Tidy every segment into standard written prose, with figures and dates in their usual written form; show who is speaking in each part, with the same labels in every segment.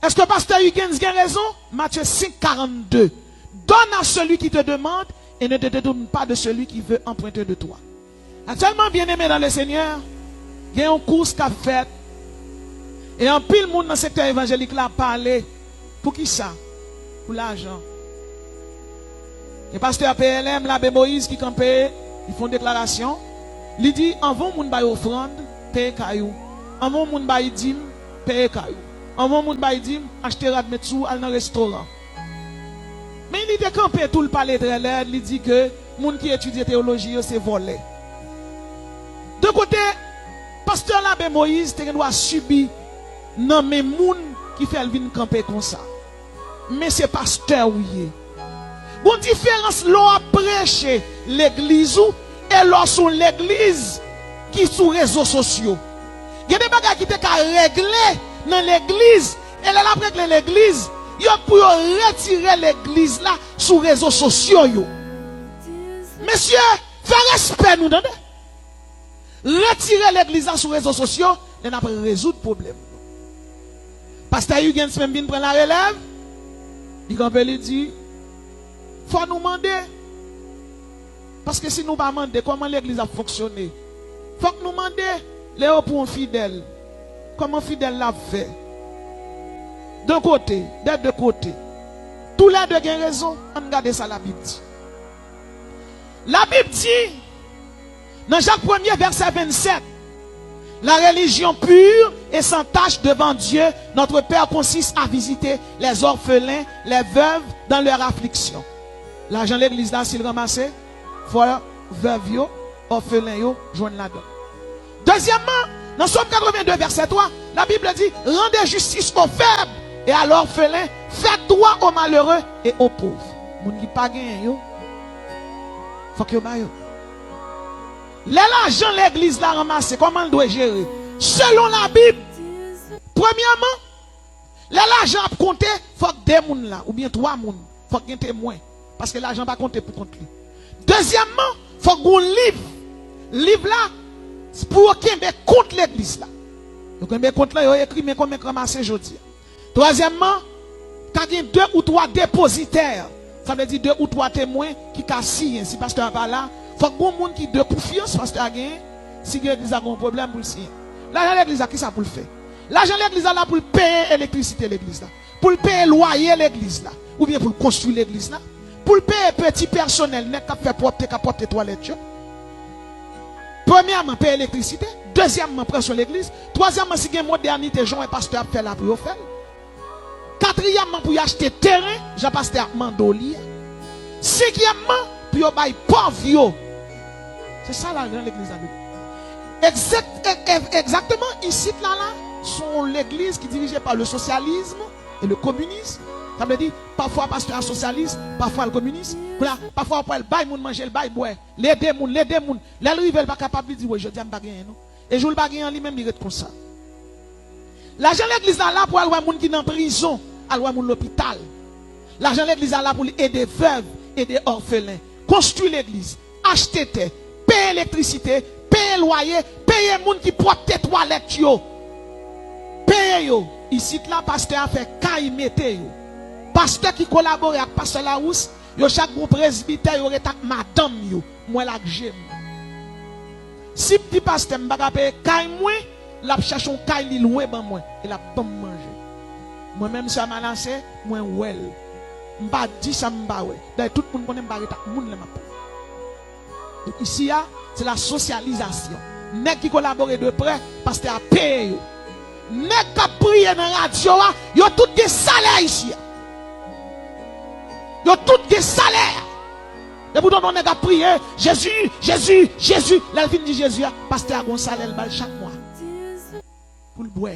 Speaker 1: Est-ce que pasteur Huygens a raison? Matthieu 5, 42. Donne à celui qui te demande et ne te détourne pas de celui qui veut emprunter de toi. Actuellement, bien aimé dans le Seigneur, il y a une course qu'a fait. Et en pile monde dans le secteur évangélique là parlé. Pour qui ça? Pour l'argent. Et pasteur PLM, l'abbé Moïse qui campait, ils font une déclaration. Il dit, en vont moun bay offrande, paye caillou. En vont moun bay dîme, paye caillou. En vont moun bay dîme, acheter radmetsou, aller dans le restaurant. Mais il était campé tout le palais très laid, il dit que moun qui étudie théologie, c'est volé. De côté, pasteur l'abbé Moïse, te doit subir non mais moun qui fait le vin camper comme ça. Mais c'est pasteur oui. Bon différence l'on a prêché l'église et lorsqu'on l'église qui sur réseaux sociaux. Il y a des bagages qui te ka régler dans l'église et là après régler l'église, yo pour retirer l'église là sur réseaux sociaux yo. Monsieur, fais respect nous donnez. Retirer l'église là sur réseaux sociaux, et après résoudre problème. Pasteur Huygens même vient prendre la relève. Il dit faut nous demander. Parce que si nous ne pas demander comment l'église a fonctionné, il faut que nous demandions les pour un fidèle. Comment fidèle l'a fait. D'un côté, des deux côtés. Tous les deux ont raison. On regarde ça la Bible dit. La Bible dit, dans Jacques 1er, verset 27, la religion pure et sans tache devant Dieu, notre Père consiste à visiter les orphelins, les veuves dans leur affliction. L'argent de l'église là, s'il ramasse, faut veuve yo, orphelin yo, joindre là-dedans. Deuxièmement, dans Somme 82, verset 3, la Bible dit, rendez justice aux faibles et à l'orphelin, faites droit aux malheureux et aux pauvres. Moun qui pas gain yo, faut que yo ba yo. L'argent l'église la ramasse, comment elle doit gérer? Selon la Bible, premièrement, l'argent à compter, il faut que deux moun là, ou bien trois moun, il faut qu'il y ait un témoin. Parce que l'argent va compter pour compter. Deuxièmement, il faut qu'on livre. Livre là, c'est pour qu'il y ait contre l'église là. Donc, il y a contre là, il y a écrit, mais comment ramasser aujourd'hui. Troisièmement, quand il y a deux ou trois dépositaires, ça veut dire deux ou trois témoins qui cassent, si pasteur pas là, il faut que monde qui de confiance, pasteur a gagné, si l'église a un problème pour le signer. L'argent de l'église, qui ça pour le faire? L'argent de l'église là pour payer l'électricité l'église là, pour payer le loyer l'église là, ou bien pour construire l'église là. Pour payer petit personnel, n'est qu'à faire porter toilettes. Premièrement, payer l'électricité. Deuxièmement, prendre sur l'église. Troisièmement, si il y a une modernité, Jean et pasteur a fait la pour faire. Quatrièmement, pour y acheter terrain, Jean pasteur a mandoli. Cinquièmement, pour y bailler pauvre. C'est ça la grande église à nous. Exactement, ici là, sont l'église qui est dirigée par le socialisme et le communisme. Ça veut dire, parfois, pasteur socialiste, parfois le communiste. Parfois, le bail, moun manger, le bail, boire. Les deux moun. Là, le rival pas capable de dire, oui, je dis, je ne non. Et je ne pas en lui-même, il est comme ça. L'argent de l'église là pour aller moun qui est en prison, aller moun l'hôpital. L'argent de l'église là pour aider veuves, aider orphelins. Construire l'église, acheter terre, payer l'électricité, payer loyer, payer moun qui porte tes toilettes, yo. Payer yo. Ici, là, pasteur a fait caille mette yo. Pasteur qui collabore avec pasteur Larousse, yo chaque groupe presbytère yo avec madame yo, moi la j'aime. Si petit pasteur m'ba payer caille moi, la cherche un caille li loué ban moi et la pas manger. Moi même ça m'a lancé, moi well. M'ba dit ça m'ba ouais. D'ailleurs tout le monde connaît m'ba reta moun la m'a. Donc ici c'est la socialisation. Nèg qui collabore de près, pasteur a payé yo. Nèg qui prier dans radio yo tout des salaires ici. Yo tout des salaires. Et pourtant on a prié Jésus, Jésus, Jésus. La fin dit Jésus, pasteur a un salaire chaque mois. Pour le boire.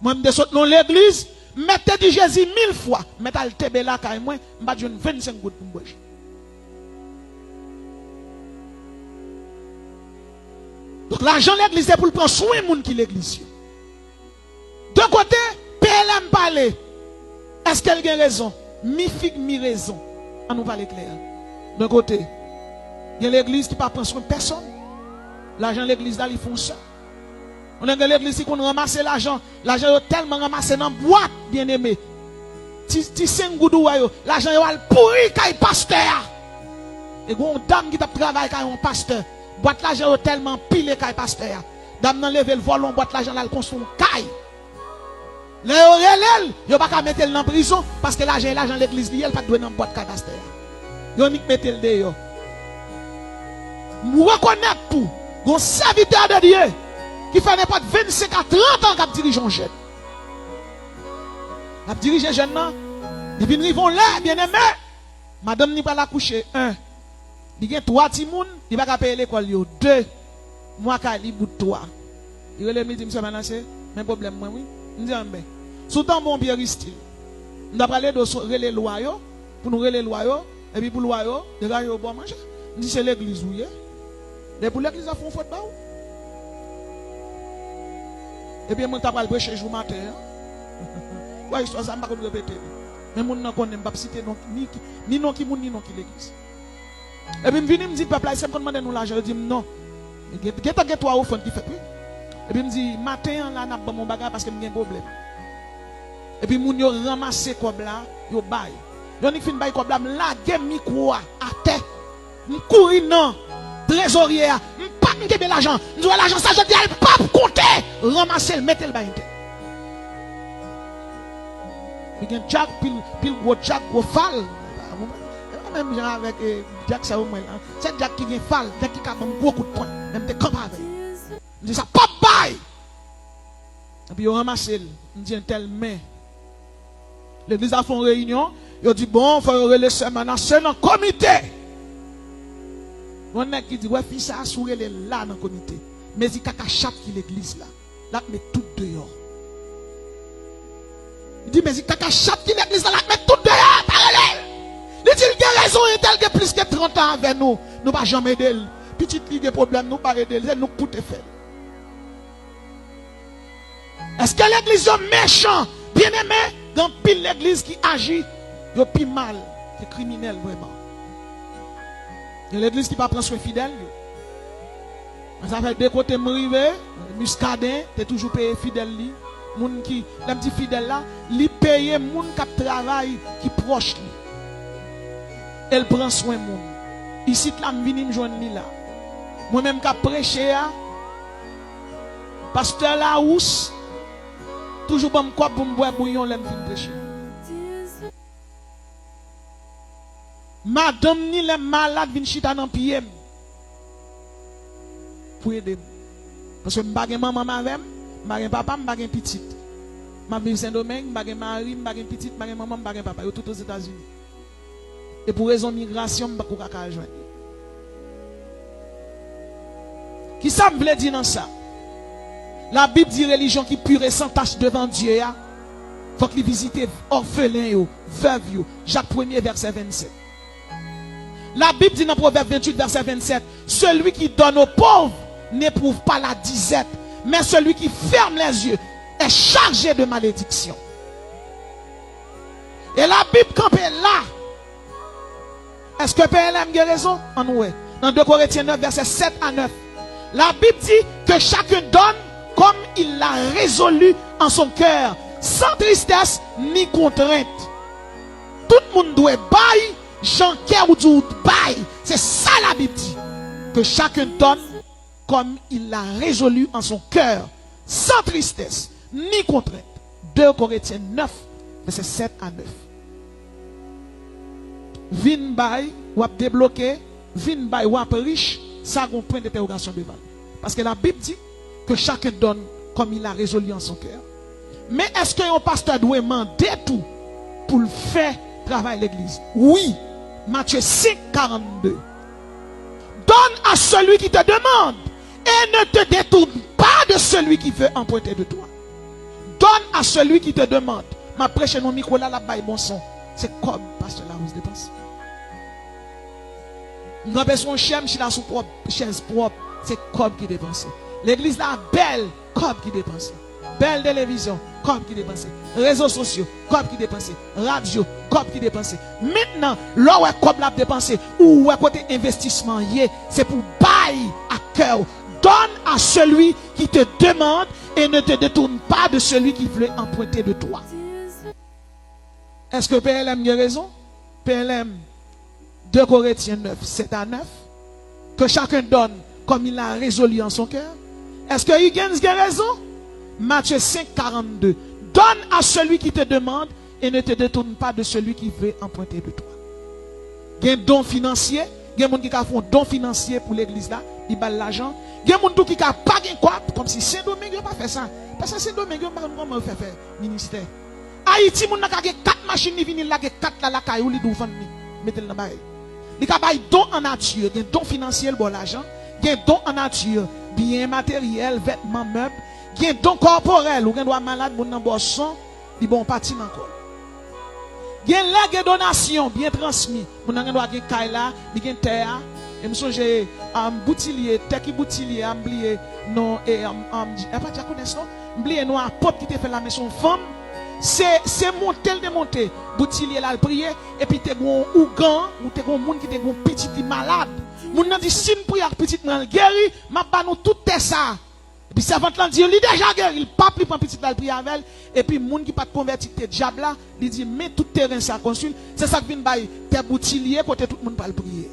Speaker 1: Moi je saute dans l'église, mettez du Jésus 1000 fois, mettez le tébé là quand moi, m'ba donne 25 gouttes pour boire. Donc l'argent de l'église c'est pour prendre soin des gens qui l'église. De côté, PLM parler. Est-ce qu'elle a raison? Mi figue, mi raison. On nous parle clair. D'un côté, il y a l'église qui ne prend soin de personne. L'argent de l'église là, ils font ça. On a l'église qui qu'on ramasse l'argent. L'argent est tellement ramassé dans la boîte, bien aimé. Ti 5 goudou, l'argent est pourri quand il pasteur. Et une dame qui travaille quand un pasteur. Boîte l'argent est tellement pilé quand il pasteur. Dame nan levé le volant, boîte l'argent là, elle construit une caille. Le relève, yo pas qu'à mettre elle en prison parce que l'argent de l'église li, elle pas doit dans boîte caille pasteur. Yo ni mettre le dehors. Nous reconnaître tout, un serviteur de Dieu qui fait n'importe 25 à 30 ans qui dirige un jeune. Qui dirige un jeune, depuis nous vivons là, bien aimé. Madame n'est pas la coucher. 1. Il y a 3 petits moun, il va pas payer l'école. 2. Moi, je suis bout de 3. Il relève me dit, monsieur Manassé, même problème, moi, oui. Je dis, ben, sous temps, bon, bien ristil. Nous avons parlé de relais loyaux, pour nous relais loyaux, et puis pour loyaux, de gars, au bon manger. Je dis, c'est l'église, oui. Et pour l'église, ils font faute, bah, et bien, moi, je vais prêcher jour matin. Ouais, ça, ça, je vais répéter. Mais moi, je ne connais pas citer ni non qui moun, ni non qui l'église. Et puis, je me dis, peuple, il s'est demandé nous l'argent. Je dis, non. Get toi au fond qui fait. Et puis, je me dis, matin, là, n'a pas mon bagage parce que j'ai un problème. Et puis, moun yo ramassé comme là, yo bail. Yo ni fin bail comme là, m'lage micro à terre. M'courir non. Trésorier, m'pas m'gebe l'argent. Nous l'argent, ça, je dis, elle pas compter. Ramasser, mettez le bail. Il y a un jack, pile gros jack, gros fall. Même avec Jack, ça au moins. C'est Jack qui vient fall, Jack qui a beaucoup de points. Même des camps avec. Je dis ça, pop bye. Et puis, on ramasse, on dit un tel main. L'église a fait une réunion. Il dit bon, il faut relaisser maintenant, c'est dans le comité. Mon mec qui dit ouais, fils, ça a souré là dans le comité. Mais il y a chaque qui l'église là. Là, met tout dehors. Il dit, mais il y a chaque qui l'église là, là, met tout dehors, parallèle. Il dit, il a raison, il a plus que 30 ans avec nous. Nous ne pouvons jamais aider. Petite ligue de problème, nous ne pouvons pas aider. Nous pour te faire. Est-ce que l'église est méchant? Bien aimé, dans pile l'église qui agit, il y a plus mal. C'est criminel vraiment. Il y a l'église qui ne prend pas soin fidèle. Ça fait deux côtés m'rivé, muscadin, tu es toujours payé fidèle. Moun qui, les petits fidèles là, li paye moun qui travaille, qui proche li. Elle prend soin moun. Ici, là, je viens me joindre là. Moi-même, qui prêché, pasteur Larousse, toujours bon quoi pour me boire bouillon, là, je prêcher. Madame ni les malades viennent chita dans pied. Pour aider. Parce que je n'ai pas maman avec moi, je n'ai pas papa, je n'ai pas petit. Je vis Saint-Domingue, je n'ai pas mari, je n'ai pas petit, je n'ai pas maman, je n'ai pas papa. Je suis tout aux États-Unis. Et pour raison de migration, je ne peux pas joindre. Qui ça me veut dire dans ça? La Bible dit religion qui pure et sans tache devant Dieu. Il faut qu'il visite orphelins, veuves. Jacques 1er, verset 27. La Bible dit dans Proverbe 28, verset 27, celui qui donne aux pauvres n'éprouve pas la disette, mais celui qui ferme les yeux est chargé de malédiction. Et la Bible campée là. Est-ce que PLM a raison? En nous, dans 2 Corinthiens 9, verset 7 à 9. La Bible dit que chacun donne comme il l'a résolu en son cœur, sans tristesse ni contrainte. Tout le monde doit bailler, Jean Pierre ou du bail. C'est ça la Bible dit. Que chacun donne comme il l'a résolu en son cœur, sans tristesse ni contrainte. 2 Corinthiens 9, verset 7 à 9. Vin bay, ou ap débloqué, vin bay, ou ap riche, ça a un point d'interrogation devant. Parce que la Bible dit que chacun donne comme il a résolu en son cœur. Mais est-ce qu'un pasteur doit demander tout pour le faire travailler l'église? Oui. Matthieu 5, 42. Donne à celui qui te demande et ne te détourne pas de celui qui veut emprunter de toi. Donne à celui qui te demande. Ma prêche mon micro là, là-bas, bon son. C'est comme pasteur Larousse dépense. Nous avons son chème, si la sous propre, chaise propre, c'est comme qui dépense. L'église là, belle, comme qui dépense. Belle télévision, comme qui dépense. Réseaux sociaux, comme qui dépense. Radio, comme qui dépense. Maintenant, là où est comme la dépense, ou où est côté investissement, c'est pour bailler à cœur. donne à celui qui te demande et ne te détourne pas de celui qui veut emprunter de toi. Est-ce que PLM a raison? PLM 2 Corinthiens 9, 7 à 9. Que chacun donne comme il a résolu en son cœur. Est-ce que Higgins a raison? Matthieu 5, 42. Donne à celui qui te demande et ne te détourne pas de celui qui veut emprunter de toi. Il y a un don financier. Il y a des gens qui font un don financier pour l'église là. Ils baillent l'argent. Il y a des gens qui n'ont pas de quoi. Comme si Saint-Domingue n'a pas fait ça. Parce que Saint-Domingue n'a pas fait ministère. Haïti, il y a 4 machines qui viennent là, 4 là, la caillou, ils doivent mettre le bail. Il y a des dons en nature. Il y a des dons financiers pour l'argent. Il y a des dons en nature. Biens matériels, vêtements, meubles. Il y a des dons corporels. Ou il y a des malades, des boissons. Ils vont partir encore. Il y a des donations bien transmises. Vous avez des kaila, des terre. Et je me suis boutillier, teki boutillier, oublié non et pas tu connais ça? Oublié non apôtre qui te fait la maison femme. C'est monter démonter. Boutillier là prier et puis t'es gon ougan ou t'es gon monde qui t'es gon petit malade. Moun nan dit si nous prier petit nan guéri, m'a pas nous tout ça. Et puis servante là dit, il déjà guéri, il pas plus prend petit là prier avec elle et puis moun qui pas converti te diable là, il dit mais tout terrain ça consul, c'est ça qui vient bailler tes boutillier côté tout le monde pas le prier.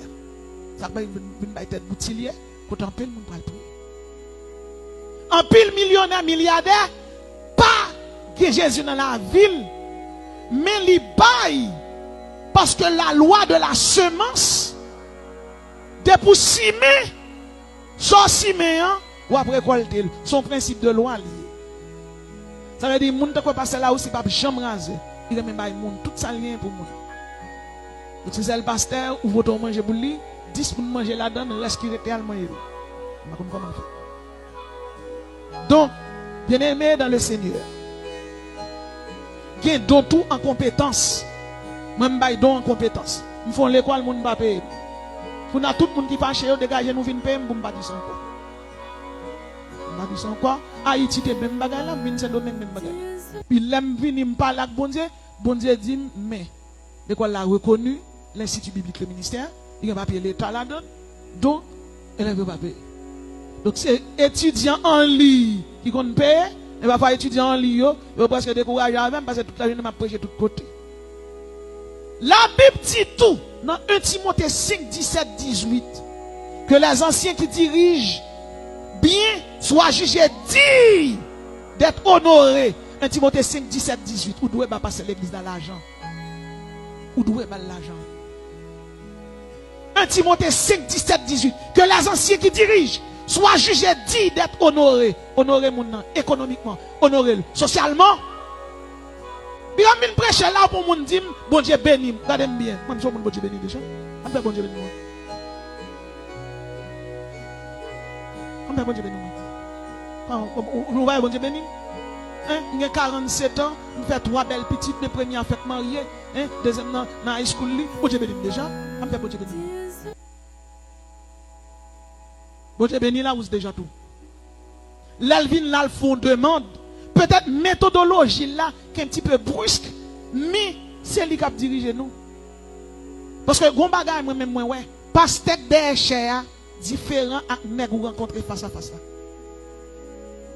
Speaker 1: Ça vient bailler tes boutillier côté en pile monde pas le prier. En pile millionnaire milliardaire pas que Jésus dans la ville mais il baille parce que la loi de la semence de pour simer soit simer ou après récolter son principe de loi lié. Ça veut dire monde qui passer là aussi pas jamais raser. Il remet bail monde tout ça lien pour monde. Donc c'est le pasteur ou votre manger pour lui 10 pour manger là-dedans reste qui était allemand. On va comment faire. Donc bien-aimé dans le Seigneur. Gain don tout en compétence. Même bail don en compétence. Nous font l'école monde pas payer. Pour tout le monde qui fâche dégager nous vinn payer pour pas dire ça encore. On va dire ça encore. Haïti te même bagay là, vinn c'est domaine même bagay. Puis l'aime vinn me parler avec bon Dieu dit mais l'école l'a reconnu l'institut biblique le ministère, il va payer l'état là-dedans. Donc elle veut pas payer. Donc c'est étudiant en ligne qui compte payer. Il va faire étudier en ligne, il va presque décourager même parce que toute la journée m'a prêché de tous côtés. La Bible dit tout dans 1 Timothée 5, 17, 18 que les anciens qui dirigent bien soient jugés dignes d'être honorés. 1 Timothée 5, 17, 18. Où doit passer l'église dans l'argent? Où doit l'argent? 1 Timothée 5, 17, 18. Que les anciens qui dirigent soient jugés dignes d'être honorés. Honorer mon nom économiquement, honorer socialement. Puis on vient prêcher là pour mon dire bon Dieu béni. Regardez bien. Moi je suis bon Dieu béni déjà. On fait bon Dieu béni. On fait bon Dieu béni. On va bon Dieu béni. Hein, il y a 47 ans, on fait 3 belles petites, les premières fêtes mariées, hein, deuxième dans high school bon Dieu béni déjà. On fait bon Dieu béni. Bon Dieu béni là où c'est déjà tout. L'Alvin là le fond demande peut-être méthodologie là qui est un petit peu brusque mais c'est lui qui a dirigé nous parce que gon bagay moi même moi ouais pasteur des chers différent à nèg ou rencontrer face à face là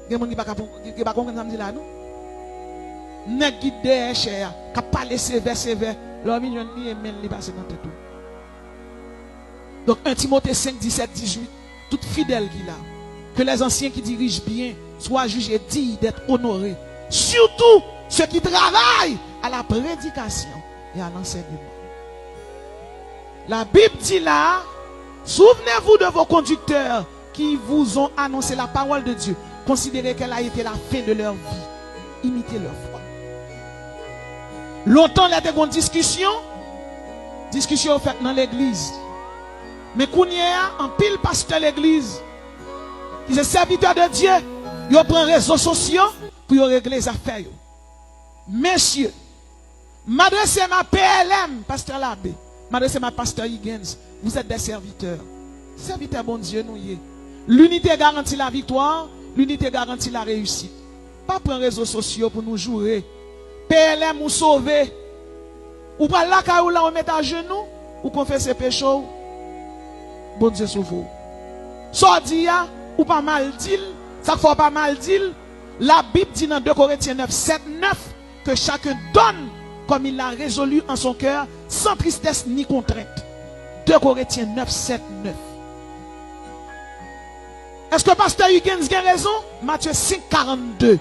Speaker 1: gen moun qui pas comprendre ça me dit là non nèg qui des chers qui parler sévère l'homme jeune ni men li passer dans tête tout. Donc 1 Timothée 5 17 18 tout fidèle qui là que les anciens qui dirigent bien soient jugés dignes d'être honorés. Surtout ceux qui travaillent à la prédication et à l'enseignement. La Bible dit là, souvenez-vous de vos conducteurs qui vous ont annoncé la parole de Dieu. Considérez qu'elle a été la fin de leur vie. Imitez leur foi. Longtemps, il y a des discussions faites dans l'église. Mais quand il y a un pile pasteur de l'église, qui est serviteur de Dieu, il prend les réseaux sociaux pour régler les affaires. Messieurs, m'adresse ma PLM, pasteur Labbé, m'adresse ma pasteur Higgins, vous êtes des serviteurs. Serviteurs, bon Dieu, nous y est. L'unité garantit la victoire, l'unité garantit la réussite. Pas prendre les réseaux sociaux pour nous jouer. PLM ou sauver. Ou pas là, quand on met à genoux, ou qu'on fait ses péchés. Bon Dieu sauve vous. Sordia, ou pas mal dit, ça faut pas mal dire. La Bible dit dans 2 Corinthiens 9, 7, 9 que chacun donne comme il l'a résolu en son cœur, sans tristesse ni contrainte. 2 Corinthiens 9, 7, 9. Est-ce que pasteur Huygens a raison? Matthieu 5, 42.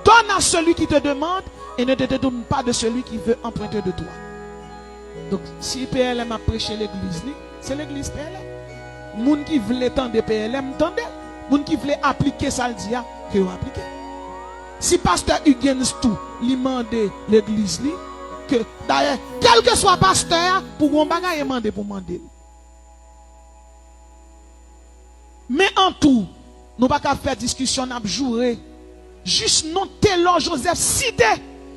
Speaker 1: Donne à celui qui te demande et ne te détourne pas de celui qui veut emprunter de toi. Donc, si PLM a prêché l'église, c'est l'église PLM. Moun qui voulait tendre PLM, tendez. Moun qui voulait appliquer ça, le dia, que vous appliquez. Si pasteur Huygens tout, lui demande l'église, que d'ailleurs, quel que soit pasteur, pour mon bagage, il demande pour demander. Mais en tout, nous ne pouvons pas faire discussion, nous jouer. Juste non, Taylor Joseph, cité.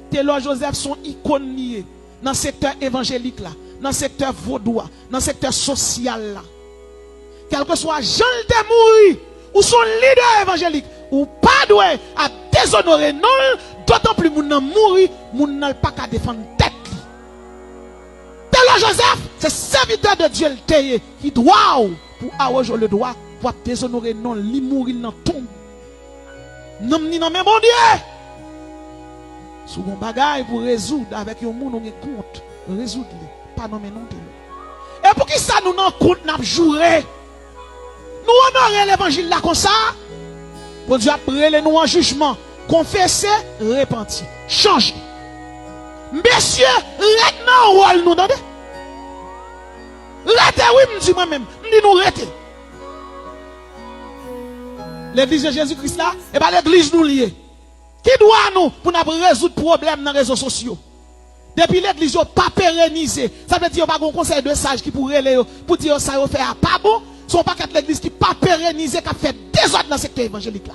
Speaker 1: Taylor Joseph sont icônes liées dans le secteur évangélique là, dans le secteur vaudois, dans le secteur social là. Quel que soit Jean de mourir, ou son leader évangélique, ou pas doué à déshonorer non, d'autant plus moun nan mourir, moun nan pas qu'à défendre tête. Taylor Joseph, c'est serviteur de Dieu le taillé qui doit pour avoir le droit pour déshonorer non, li mourir dans tombe. Non ni non mais mon Dieu. Sous mon bagaille pour résoudre avec un monde on compte, résoudre pas non mais non. Et pour qui ça nous n'en compte n'a joué? Nous honorer l'évangile là comme ça. Pour Dieu après nous en jugement, confesser, repentir, changer. Messieurs, maintenant rôle nous donnez. Rete oui, me dit moi-même, me dit nous rete. L'église de Jésus-Christ là, et pas l'église nous liée. Qui doit nous pour nous résoudre problème dans les réseaux sociaux? Depuis l'église n'a pas pérennisé, ça veut dire qu'il n'y a pas un conseil de sages qui pourrait aller pour dire ça va faire pas bon. Son paquet de l'église qui pas pérennisé, qui a fait désordre dans le secteur évangélique là.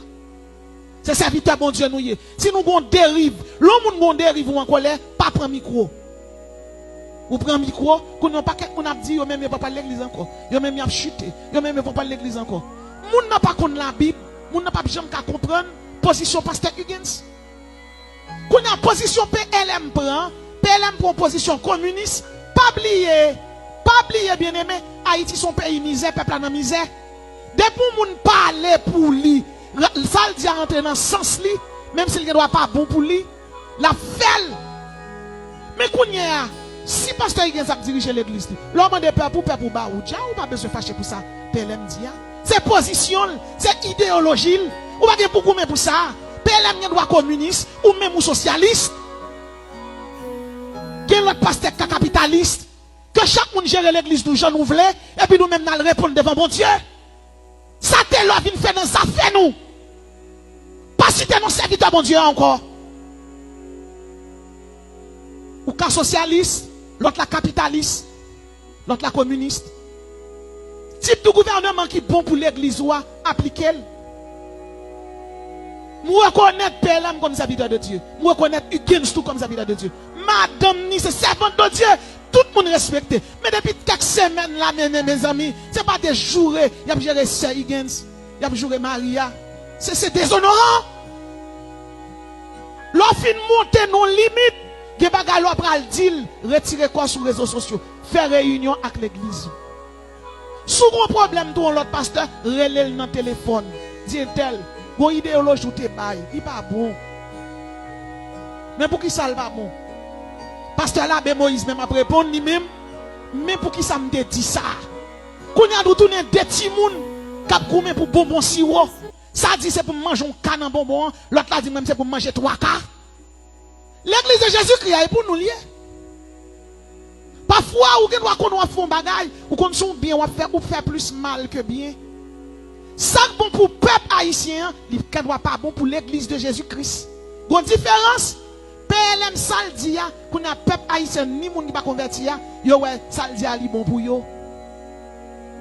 Speaker 1: C'est serviteur bon Dieu nous y est. Si nous avons dérive, l'homme nous dérive ou en colère, pas prendre micro. Ou prend micro, qu'on n'a pas qu'on a dit, yo même pas parler l'église encore. Yo même y a chuté, yo même pas parler l'église encore. Moun n'a pas connaît la Bible, moun n'a pas jamais qu'à comprendre position pasteur Huygens. Qu'on a position PLM prend position communiste, pas oublier bien aimé, Haïti son pays misère, peuple en misère. Depuis moun parler pour lui, ça le dit à rentrer dans sens li, même s'il ne doit pas bon pour lui, la fait. Mais qu'on y a, si pasteur Huygens a dirigé l'église, l'homme de peuple pour ba ou pas besoin de fâcher pour ça, PLM dit. C'est position, c'est idéologie, ou pas beaucoup mais pour ça. PLM doit communiste ou même ou socialiste. Quel autre pasteur capitaliste? Que chaque monde gère l'église nous gens nous voulons et puis nous même nous répondre devant bon Dieu. Ça t'est là vient faire dans ça fait nous. Pas si t'es non serviteur bon Dieu encore. Ou cas socialiste, l'autre la capitaliste, l'autre la communiste. Type de gouvernement qui est bon pour l'église ou appliquer. Moi reconnaître PLM comme serviteur de Dieu. Moi reconnaître Huygens tout comme serviteur de Dieu. Madame ni c'est servante de Dieu. Tout le monde respecte. Mais depuis quelques semaines là, mes amis, ce n'est pas des jours. Il y a géré Sir Huygens, il y a géré Maria. C'est déshonorant. L'offre monter nos limites. Il y a des gens qui disent retirer quoi sur les réseaux sociaux. Faire réunion avec l'église. Si vous avez un problème, l'autre pasteur, relève dans le téléphone. Dis tel, bon idéologie ou t'es bail. Il n'est pas bon. Mais pour qui ça n'est pas bon? Pasteur l'abbé Moïse même après répondre lui-même, mais pour qui ça me dit ça? Qu'on y a retourné des petits moun cap combien pour bonbon sirop. Ça dit c'est pour manger un canne en bonbon, l'autre là dit même c'est pour manger 3 cas. L'église de Jésus-Christ est pour nous lier. Parfois ou doit qu'on fait un bagaille ou qu'on sont bien ou faire plus mal que bien. Ça bon pour peuple haïtien, il ne doit pas bon pour l'église de Jésus-Christ. Une différence. PLM saldia qu'on a peuple haïtien ni moun qui pas converti yo ouais saldia li bon pour yo.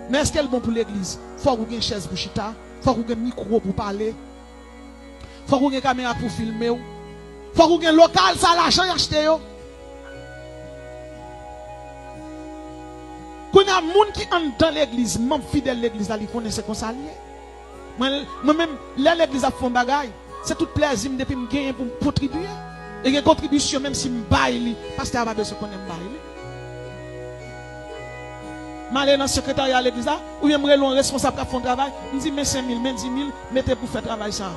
Speaker 1: Mais est-ce qu'elle bon pour l'église? Faut qu'on ait une chaise pour chita, faut qu'on ait un micro pour parler. Faut qu'on ait une caméra pour filmer. Faut qu'on ait un local ça l'argent acheter yo. Qu'on a moun qui entre dans l'église, même fidèle l'église là, il connaît ce qu'on s'allie. Moi même l'église a fait bagaille, c'est tout plaisir depuis me gagner pour contribuer. Et une contribution, même si je baille, pasteur va besoin qu'on aime baille. m'aller dans le secrétariat à l'église, ou bien me un responsable qui fait un travail, me dit, mais 5 000, mais 10 000, mettez pour faire travail ça.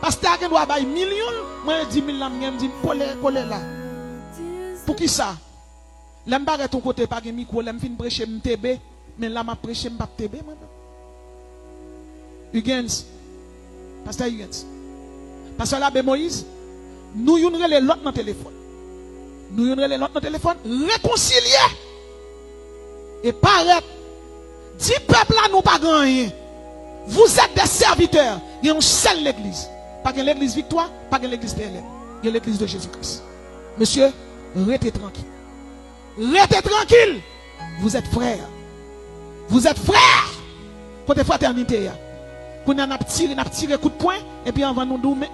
Speaker 1: Pasteur qui doit bailler millions, moi 10 000 là, me dit, coller là. Pour qui ça? L'aime pas ton côté, pas de micro, l'aime fin prêcher, m'tb, mais là, m'a prêché, m'pas tb, Hugens, Pasteur Hugens, Pasteur l'abbé Moïse, nous y'on relè l'autre dans téléphone. Nous y'on relè l'autre dans téléphone, réconcilier. Et paraître, dit peuple là, nous pas rien. Vous êtes des serviteurs. Il y a une seule l'église. Pas que l'église Victoire, pas que l'église PLM. Il y a l'église de Jésus-Christ. Monsieur, restez tranquille. Restez tranquille. Vous êtes frères. Vous êtes frères. Côté fraternité. Quand on a tiré coup de poing, et puis avant nous dormir,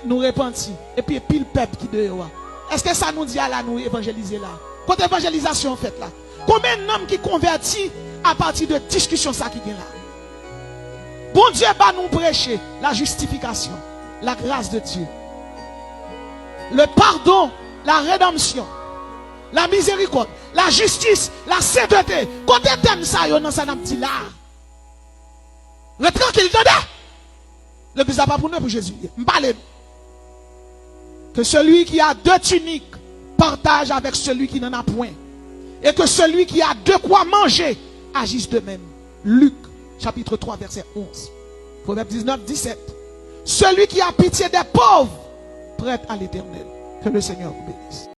Speaker 1: nous repentir. Et puis pile peuple qui dehors. Est-ce que ça nous dit à la nous évangéliser là? Quand évangélisation fait là, combien d'hommes qui convertit à partir de discussions ça qui est là? Bon Dieu va nous prêcher la justification, la grâce de Dieu, le pardon, la rédemption, la miséricorde, la justice, la sainteté. Quand tu aimes ça, yon ça n'a petit là. Le tranquille, le plus pas pour nous pour Jésus. M'parle que celui qui a 2 tuniques partage avec celui qui n'en a point. Et que celui qui a de quoi manger agisse de même. Luc, chapitre 3, verset 11. Proverbe 19, 17. Celui qui a pitié des pauvres prête à l'Éternel. Que le Seigneur vous bénisse.